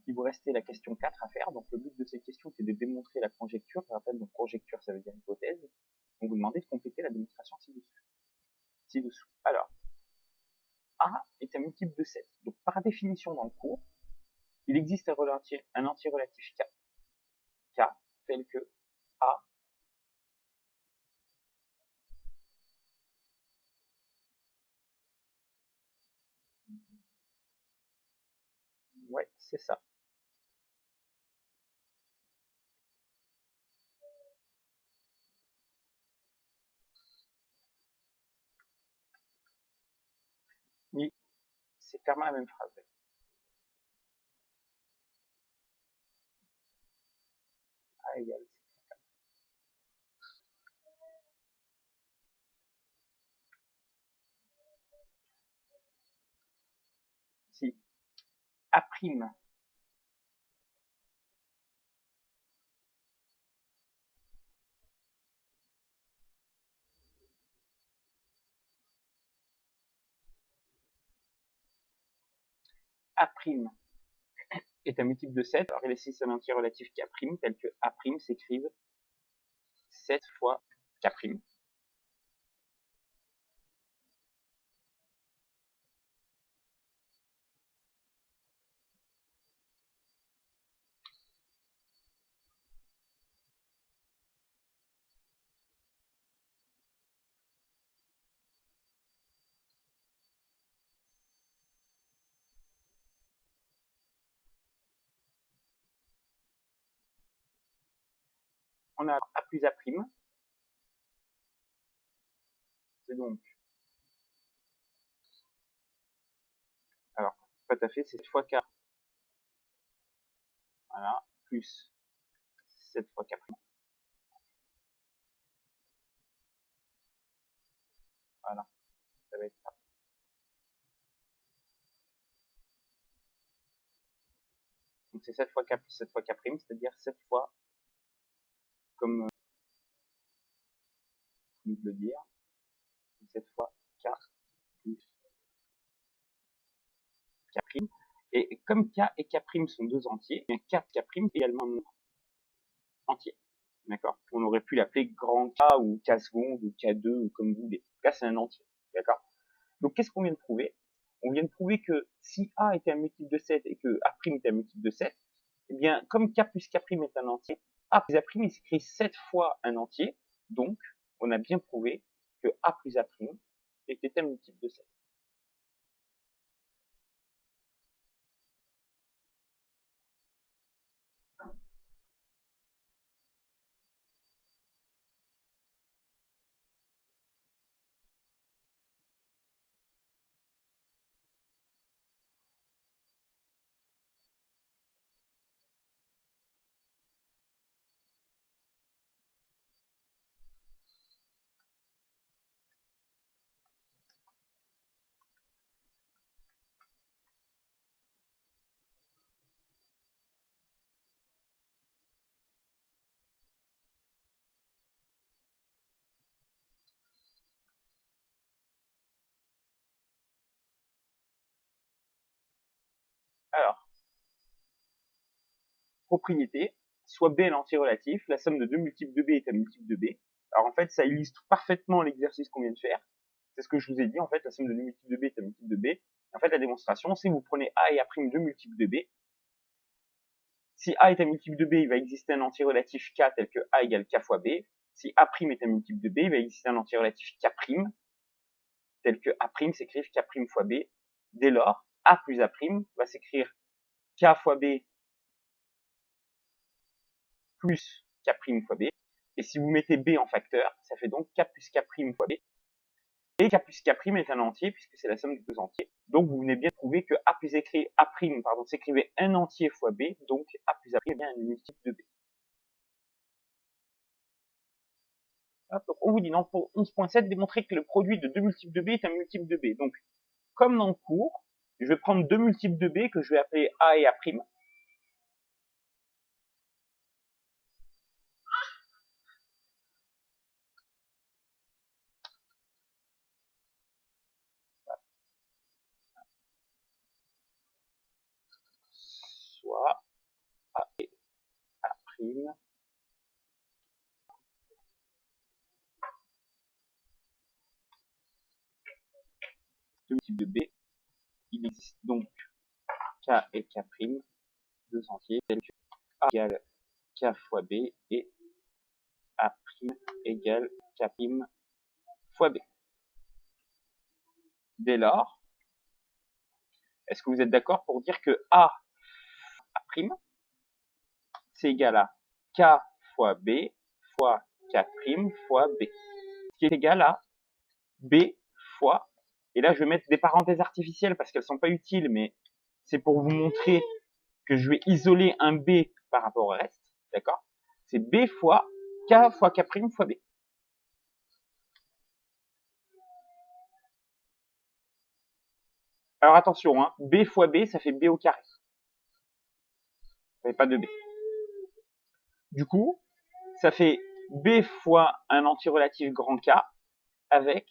Il vous restait la question 4 à faire. Donc le but de cette question était de démontrer la conjecture. Je rappelle, donc conjecture, ça veut dire hypothèse. On vous demandait de compléter la démonstration ci-dessous. Alors, A est un multiple de 7. Donc par définition dans le cours, il existe un entier relatif K. K tel que A. Ouais, c'est ça. Oui, c'est clairement la même phrase. A égale. Si A prime A prime est un multiple de 7, alors il existe un entier relatif K prime tel que A prime s'écrive 7 fois K prime. On a A plus A prime, c'est donc, alors pas tout à fait, c'est 7 fois K, voilà, plus 7 fois K prime, voilà, ça va être ça. Donc c'est 7 fois K plus 7 fois K prime, c'est-à-dire 7 fois, comme je le dire, 7 fois K plus K prime. Et comme K et K prime sont deux entiers, bien K prime est également un nombre entier. D'accord? On aurait pu l'appeler grand K ou K seconde ou K2 ou comme vous voulez. Là, c'est un entier. D'accord? Donc, qu'est-ce qu'on vient de prouver? On vient de prouver que si A était un multiple de 7 et que A' est un multiple de 7, eh bien, comme K plus K' est un entier, A plus A' il s'écrit 7 fois un entier. Donc, on a bien prouvé que A plus A' était un multiple de 7. Alors, propriété, soit B est l'entier relatif, la somme de deux multiples de B est un multiple de B. Alors en fait, ça illustre parfaitement l'exercice qu'on vient de faire. C'est ce que je vous ai dit, en fait, la somme de deux multiples de B est un multiple de B. En fait, la démonstration, c'est vous prenez A et A' deux multiples de B. Si A est un multiple de B, il va exister un entier relatif K tel que A égale K fois B. Si A' est un multiple de B, il va exister un entier relatif K' tel que A' s'écrive K' fois B. Dès lors, A plus A' va s'écrire K fois B plus K' fois B. Et si vous mettez B en facteur, ça fait donc K plus K' fois B. Et K plus K' est un entier puisque c'est la somme des deux entiers. Donc vous venez bien de prouver que A plus A', s'écrivait un entier fois B, donc A plus A' est bien un multiple de B. Hop, donc on vous dit non, pour 11.7, démontrer que le produit de deux multiples de B est un multiple de B. Donc, comme dans le cours, je vais prendre deux multiples de B que je vais appeler A et A'. Soit prime de multiple de B. Il existe donc K et K prime, deux entiers, tels que A égale K fois B et A prime égale K prime fois B. Dès lors, est-ce que vous êtes d'accord pour dire que A prime, c'est égal à K fois B fois K prime fois B, ce qui est égal à B fois, et là je vais mettre des parenthèses artificielles parce qu'elles sont pas utiles, mais c'est pour vous montrer que je vais isoler un B par rapport au reste, d'accord? C'est B fois K prime fois B. Alors attention, hein, B fois B, ça fait B au carré. Ça fait pas de B. Du coup, ça fait B fois un antirelatif grand K avec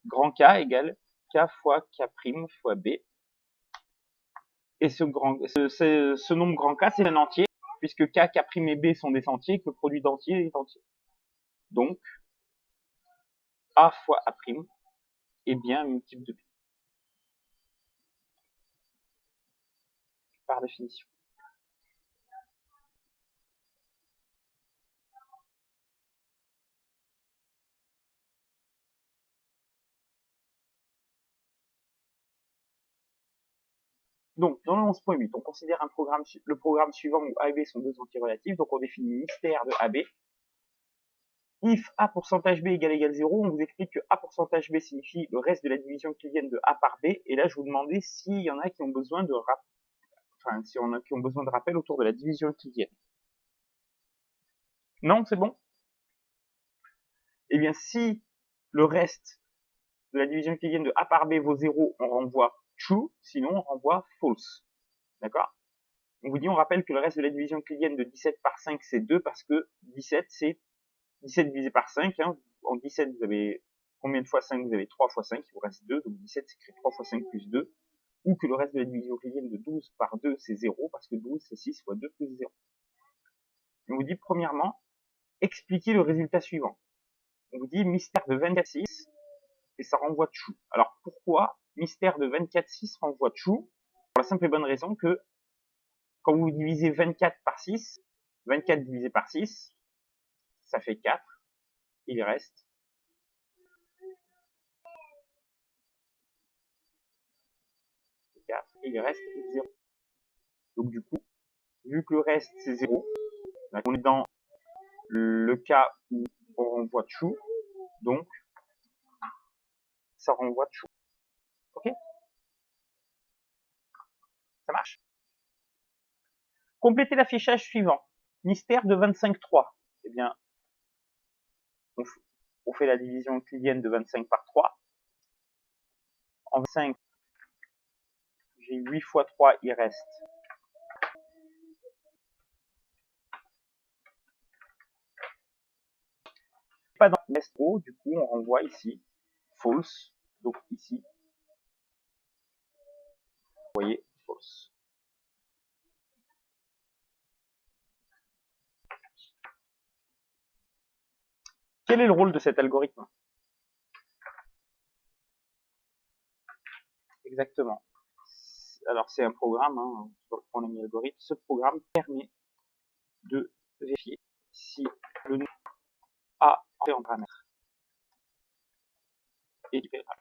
grand K égale K fois K prime fois B. Et ce nombre grand K, c'est un entier, puisque K, K prime et B sont des entiers, que le produit d'entier est entier. Donc, A fois A prime est bien un multiple de B. Par définition. Donc, dans le 11.8, on considère le programme suivant où A et B sont deux entiers relatifs, donc on définit mystère de AB. If A pourcentage B égale 0, on vous explique que A pourcentage B signifie le reste de la division euclidienne de A par B, et là je vous demandais s'il y en a qui ont besoin de rappel autour de la division euclidienne. Non, c'est bon? Eh bien, si le reste de la division euclidienne de A par B vaut 0, on renvoie true, sinon on renvoie false. D'accord? On rappelle que le reste de la division euclidienne de 17 par 5, c'est 2, parce que 17, c'est 17 divisé par 5. Hein. En 17, vous avez combien de fois 5? Vous avez 3 fois 5, il vous reste 2, donc 17, c'est écrit 3 fois 5 plus 2. Ou que le reste de la division euclidienne de 12 par 2, c'est 0, parce que 12, c'est 6 fois 2 plus 0. On vous dit, premièrement, expliquez le résultat suivant. On vous dit mystère de 24,6, et ça renvoie true. Alors pourquoi mystère de 24,6 renvoie true? Pour la simple et bonne raison que quand vous divisez 24 par 6, 24 divisé par 6, ça fait 4. Il reste 4, il reste 0. Donc du coup, vu que le reste c'est 0, on est dans le cas où on renvoie true, donc ça renvoie true. Ok? Ça marche? Complétez l'affichage suivant. Mystère de 25,3. Eh bien, on fait la division euclidienne de 25 par 3. En 25, j'ai 8 fois 3, il reste pas dans le reste haut, du coup on renvoie ici false, donc ici, vous voyez, false. Quel est le rôle de cet algorithme? Exactement. Alors c'est un programme, hein, on a mis l'algorithme. Ce programme permet de vérifier si le nom A entré en paramètre est récupérable.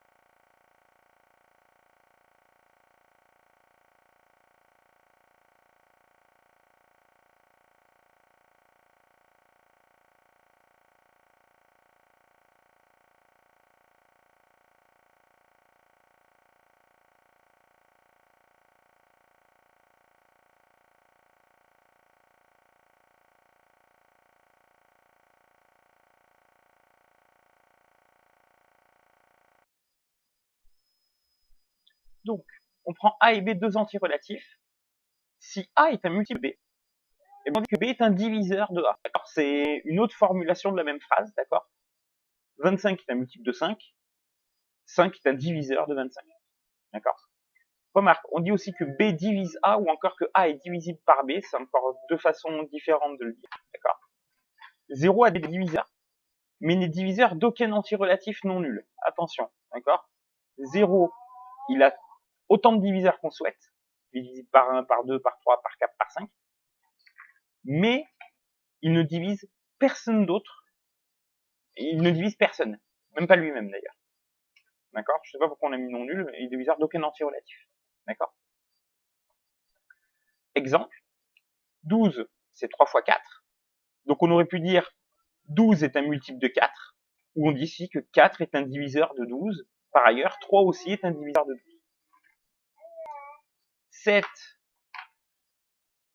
Donc, on prend A et B, deux entiers relatifs. Si A est un multiple B, et on dit que B est un diviseur de A. D'accord? C'est une autre formulation de la même phrase, d'accord? 25 est un multiple de 5. 5 est un diviseur de 25. D'accord? Remarque, on dit aussi que B divise A ou encore que A est divisible par B. C'est encore deux façons différentes de le dire. D'accord. 0 a des diviseurs, mais n'est diviseur d'aucun antirelatif non nul. Attention, d'accord. 0, il a autant de diviseurs qu'on souhaite. Il est divisible par 1, par 2, par 3, par 4, par 5. Mais il ne divise personne d'autre. Il ne divise personne. Même pas lui-même d'ailleurs. D'accord. Je sais pas pourquoi on a mis non nul, mais il est diviseur d'aucun antirelatif. D'accord. Exemple. 12, c'est 3 fois 4. Donc on aurait pu dire 12 est un multiple de 4, ou on dit ici que 4 est un diviseur de 12. Par ailleurs, 3 aussi est un diviseur de 12. 7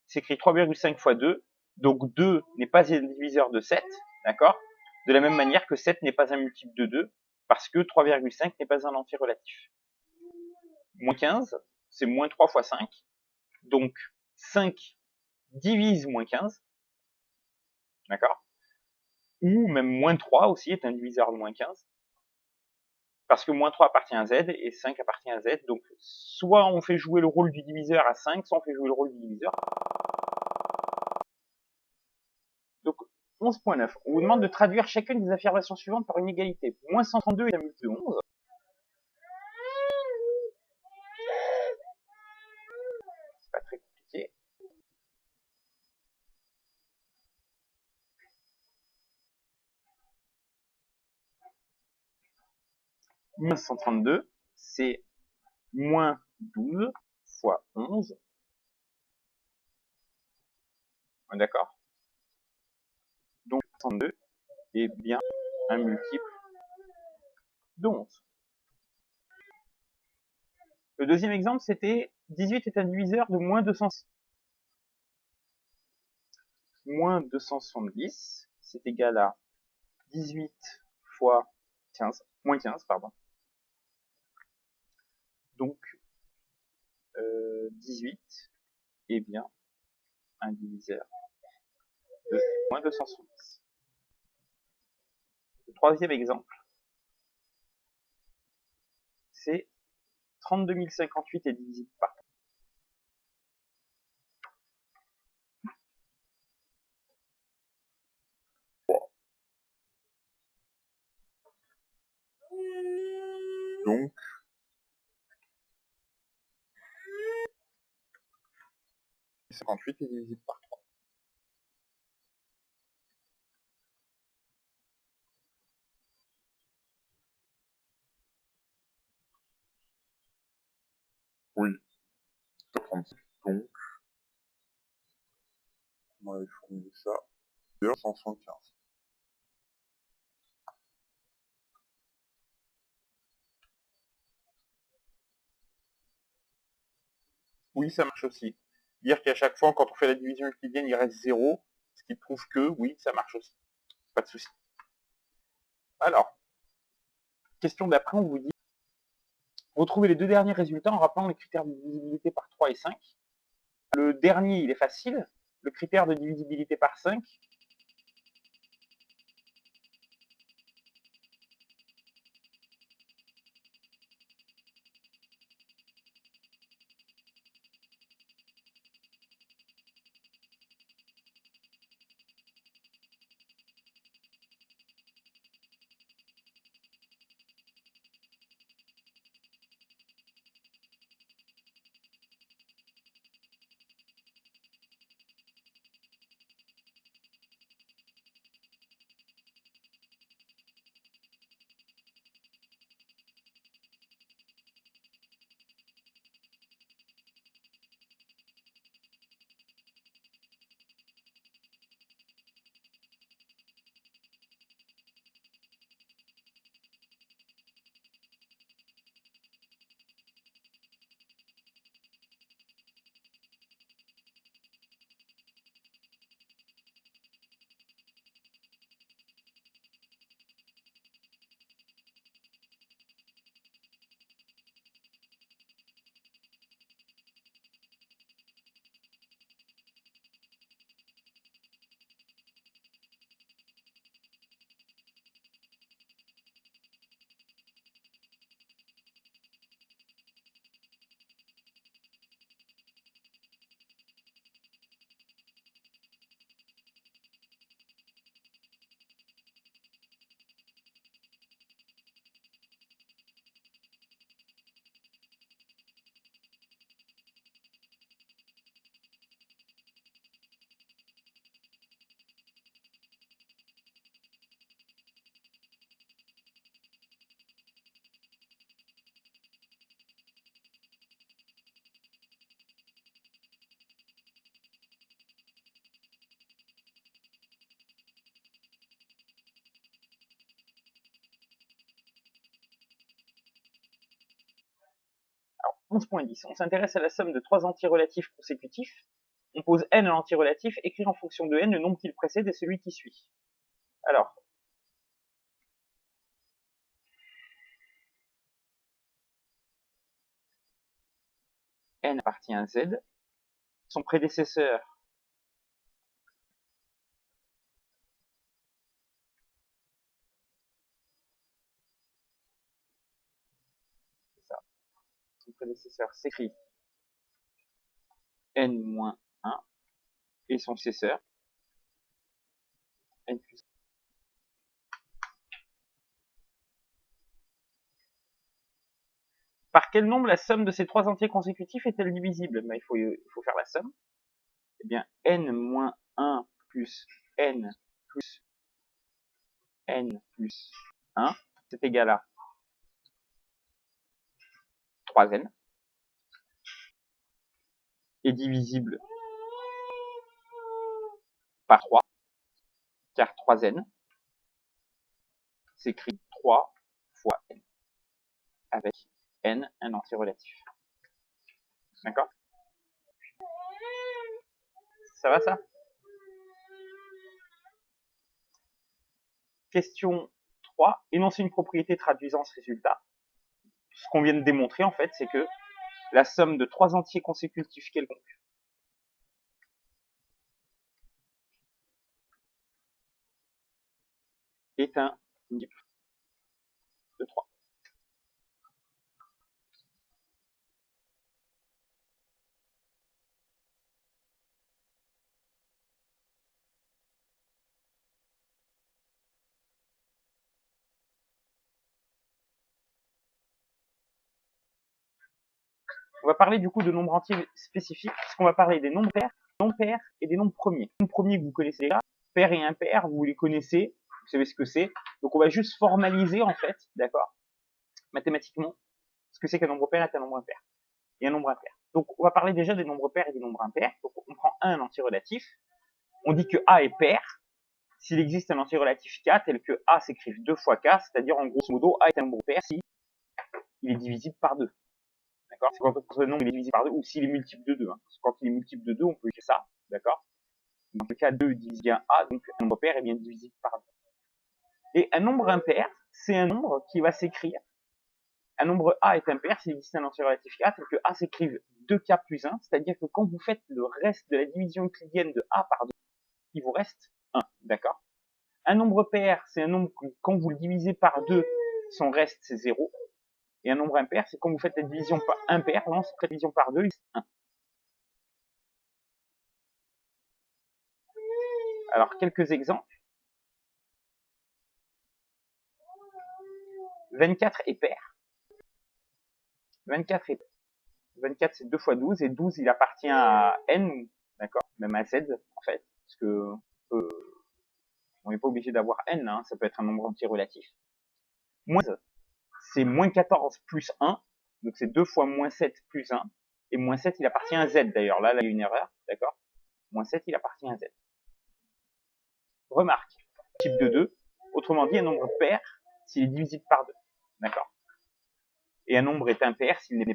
s'écrit 3,5 fois 2, donc 2 n'est pas un diviseur de 7, d'accord? De la même manière que 7 n'est pas un multiple de 2, parce que 3,5 n'est pas un antirelatif. Moins 15, c'est moins 3 fois 5, donc 5 divise moins 15, d'accord? Ou même moins 3 aussi est un diviseur de moins 15, parce que moins 3 appartient à Z et 5 appartient à Z, donc soit on fait jouer le rôle du diviseur à 5, soit on fait jouer le rôle du diviseur à... Donc 11.9, on vous demande de traduire chacune des affirmations suivantes par une égalité. Moins 132 est un multiple de 11. C'est pas très compliqué. Moins 132, c'est moins 12 fois 11. D'accord? Donc 132 est bien un multiple de 11. Le deuxième exemple, c'était 18 est un diviseur de moins 206. Moins 270, c'est égal à 18 fois 15, moins 15, pardon. Donc, 18 est bien un diviseur de moins 270. Le troisième exemple, c'est 32 058 est divisible par 3. Donc, 58 est divisible par 3. Oui, 36. Donc, on va formuler ça. 175. Oui, ça marche aussi. Dire qu'à chaque fois, quand on fait la division euclidienne, il reste 0, ce qui prouve que, oui, ça marche aussi. Pas de souci. Alors, question d'après, on vous dit, retrouvez les deux derniers résultats en rappelant les critères de divisibilité par 3 et 5. Le dernier, il est facile. Le critère de divisibilité par 5, 11.10. On s'intéresse à la somme de trois entiers relatifs consécutifs. On pose n à l'entier relatif, écrire en fonction de n le nombre qui le précède et celui qui suit. Alors, n appartient à z. Son prédécesseur, s'écrit n-1 et son successeur n plus 1. Par quel nombre la somme de ces trois entiers consécutifs est-elle divisible? Il faut faire la somme. Eh bien, n-1 plus n plus 1, c'est égal à 3n, est divisible par 3, car 3n s'écrit 3 fois n, avec n un entier relatif. D'accord? Ça va ça? Question 3. Énoncer une propriété traduisant ce résultat. Ce qu'on vient de démontrer, en fait, c'est que la somme de trois entiers consécutifs quelconques est un multiple de 3. On va parler du coup de nombres entiers spécifiques, puisqu'on va parler des nombres pairs et des nombres premiers. Les nombres premiers que vous connaissez déjà, pairs et impairs, vous les connaissez, vous savez ce que c'est. Donc on va juste formaliser en fait, d'accord, mathématiquement, ce que c'est qu'un nombre pair et un nombre impair. Et un nombre impair. Donc on va parler déjà des nombres pairs et des nombres impairs. Donc on prend un entier relatif. On dit que A est pair s'il existe un entier relatif K tel que A s'écrive 2 fois K, c'est-à-dire en grosso modo A est un nombre pair si il est divisible par 2. D'accord? C'est quand le nombre est divisible par 2 ou s'il est multiple de 2. Hein. Quand il est multiple de 2, on peut écrire ça. D'accord? Dans le cas 2 divise bien A, donc un nombre pair est bien divisible par 2. Et un nombre impair, c'est un nombre qui va s'écrire. Un nombre A est impair s'il existe un entier relatif K tel que A s'écrive 2K plus 1, c'est-à-dire que quand vous faites le reste de la division euclidienne de A par 2, il vous reste 1. D'accord? Un nombre pair, c'est un nombre qui, quand vous le divisez par 2, son reste c'est 0. Et un nombre impair, c'est quand vous faites la division par impair, lance la division par 2, c'est 1. Alors, quelques exemples. 24 est pair. 24 c'est 2 fois 12, et 12 il appartient à n, d'accord, même à z en fait, parce que on n'est pas obligé d'avoir n, hein, ça peut être un nombre entier relatif. Moins c'est moins 14 plus 1, donc c'est 2 fois moins 7 plus 1, et moins 7 il appartient à z d'ailleurs, là il y a une erreur, d'accord, moins 7 il appartient à z. Remarque, type de 2, autrement dit un nombre pair s'il est divisible par 2, d'accord. Et un nombre est impair s'il n'est